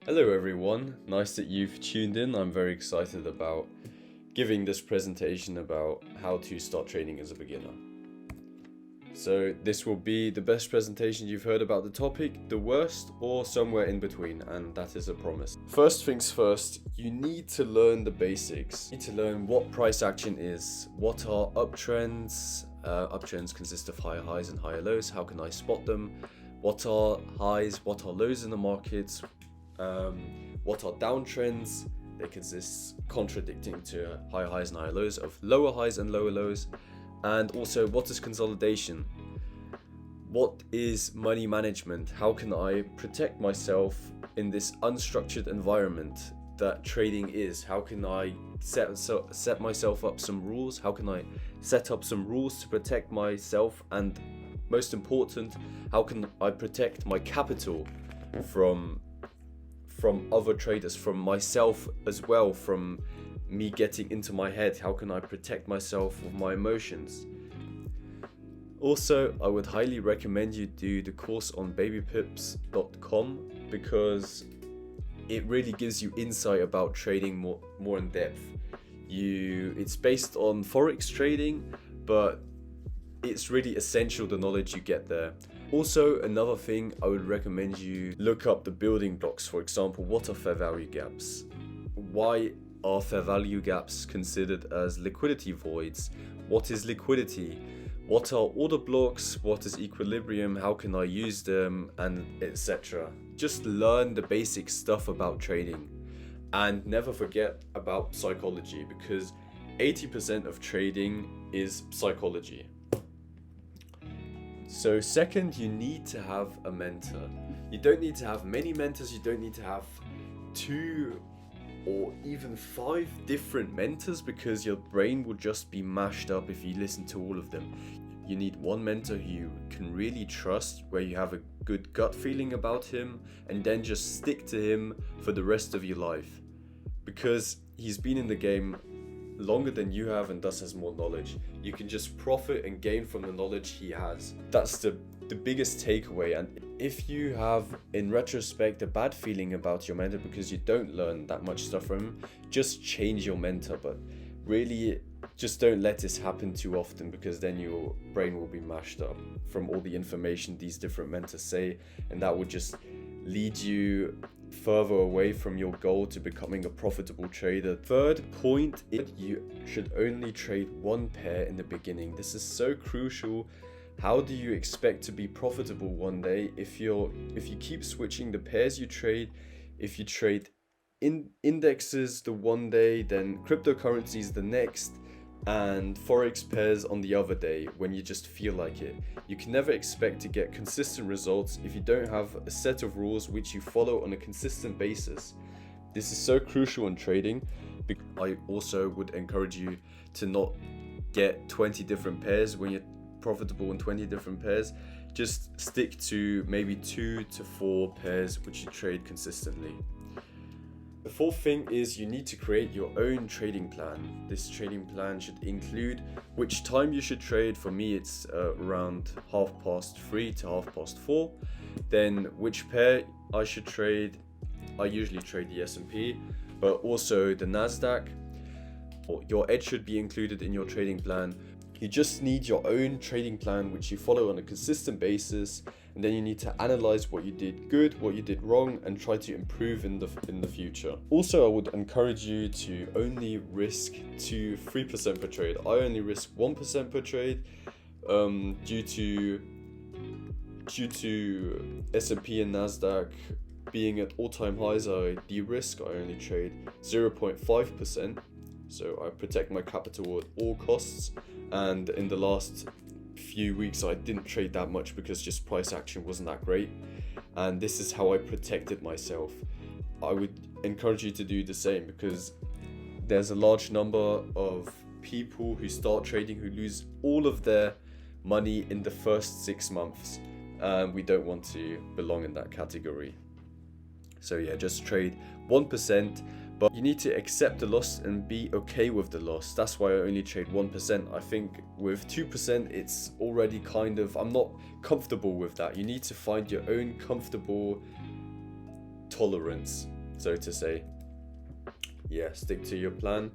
Hello everyone, nice that you've tuned in. I'm very excited about giving this presentation about how to start trading as a beginner. So this will be the best presentation you've heard about the topic, the worst, or somewhere in between, and that is a promise. First things first, you need to learn the basics. You need to learn what price action is, what are uptrends. Uptrends consist of higher highs and higher lows. How can I spot them? What are highs, what are lows in the markets? What are downtrends? They consist contradicting to higher highs and higher lows of lower highs and lower lows. And also, what is consolidation? What is money management? How can I protect myself in this unstructured environment that trading is? How can I set myself up some rules? How can I set up some rules to protect myself? And most important, how can I protect my capital from other traders, from myself as well, from me getting into my head? How can I protect myself with my emotions? Also, I would highly recommend you do the course on babypips.com because it really gives you insight about trading more in depth. It's based on forex trading, but it's really essential the knowledge you get there. Also, another thing, I would recommend you look up the building blocks. For example, what are fair value gaps? Why are fair value gaps considered as liquidity voids? What is liquidity? What are order blocks? What is equilibrium? How can I use them? And etc. Just learn the basic stuff about trading and never forget about psychology, because 80% of trading is psychology. So second, you need to have a mentor. You don't need to have many mentors. You don't need to have 2 or even 5 different mentors, because your brain will just be mashed up if you listen to all of them. You need one mentor who you can really trust, where you have a good gut feeling about him, and then just stick to him for the rest of your life, because he's been in the game longer than you have and thus has more knowledge. You can just profit and gain from the knowledge he has. That's the biggest takeaway. And if you have, in retrospect, a bad feeling about your mentor because you don't learn that much stuff from him, just change your mentor. But really, just don't let this happen too often, because then your brain will be mashed up from all the information these different mentors say, and that would just lead you further away from your goal to becoming a profitable trader. Third point is you should only trade one pair in the beginning. This is so crucial. How do you expect to be profitable one day if you keep switching the pairs you trade? If you trade indexes the one day, then cryptocurrencies the next, and forex pairs on the other day when you just feel like it. You can never expect to get consistent results if you don't have a set of rules which you follow on a consistent basis. This is so crucial in trading. I also would encourage you to not get 20 different pairs when you're profitable in 20 different pairs. Just stick to maybe 2 to 4 pairs which you trade consistently. The fourth thing is you need to create your own trading plan. This trading plan should include which time you should trade. For me, it's around 3:30 to 4:30. Then which pair I should trade. I usually trade the S&P, but also the Nasdaq. Your edge should be included in your trading plan. You just need your own trading plan which you follow on a consistent basis, and then you need to analyze what you did good, what you did wrong, and try to improve in the future. Also, I would encourage you to only risk 3% per trade. I only risk 1% per trade due to S&P and Nasdaq being at all-time highs. I de-risk. I only trade 0.5%. So I protect my capital at all costs. And in the last few weeks, I didn't trade that much because just price action wasn't that great. And this is how I protected myself. I would encourage you to do the same, because there's a large number of people who start trading who lose all of their money in the first 6 months. We don't want to belong in that category. So yeah, just trade 1%. But you need to accept the loss and be okay with the loss. That's why I only trade 1%. I think with 2%, it's already I'm not comfortable with that. You need to find your own comfortable tolerance. so to say. Yeah, stick to your plan.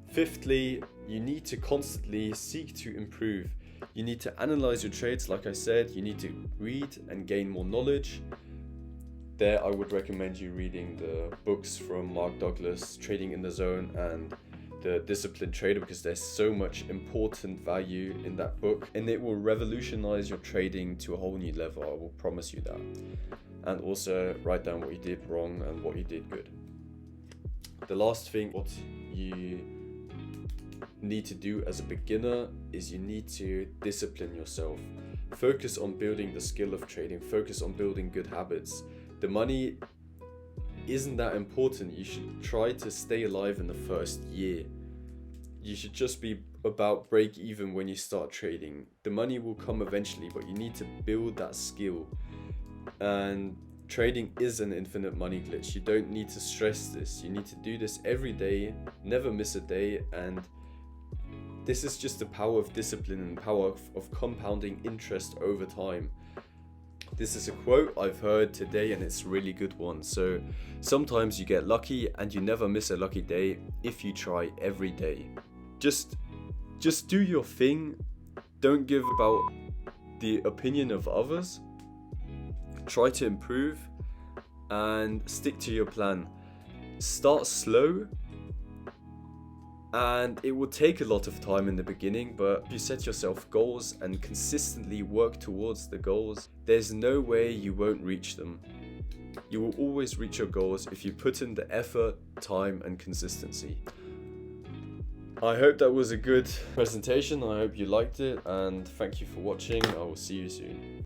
Fifthly, you need to constantly seek to improve. You need to analyze your trades, like I said. You need to read and gain more knowledge. There, I would recommend you reading the books from Mark Douglas, Trading in the Zone, and The Disciplined Trader, because there's so much important value in that book, and it will revolutionize your trading to a whole new level. I will promise you that. And also write down what you did wrong and what you did good. The last thing, what you need to do as a beginner, is you need to discipline yourself. Focus on building the skill of trading. Focus on building good habits. The money isn't that important. You should try to stay alive in the first year. You should just be about break even when you start trading. The money will come eventually, but you need to build that skill. And trading is an infinite money glitch. You don't need to stress this. You need to do this every day, never miss a day, and this is just the power of discipline and power of compounding interest over time. This is a quote I've heard today, and it's a really good one. So sometimes you get lucky, and you never miss a lucky day if you try every day. Just do your thing. Don't give about the opinion of others. Try to improve and stick to your plan. Start slow, and it will take a lot of time in the beginning, but if you set yourself goals and consistently work towards the goals, there's no way you won't reach them. You will always reach your goals if you put in the effort, time, and consistency. I hope that was a good presentation. I hope you liked it, and thank you for watching. I will see you soon.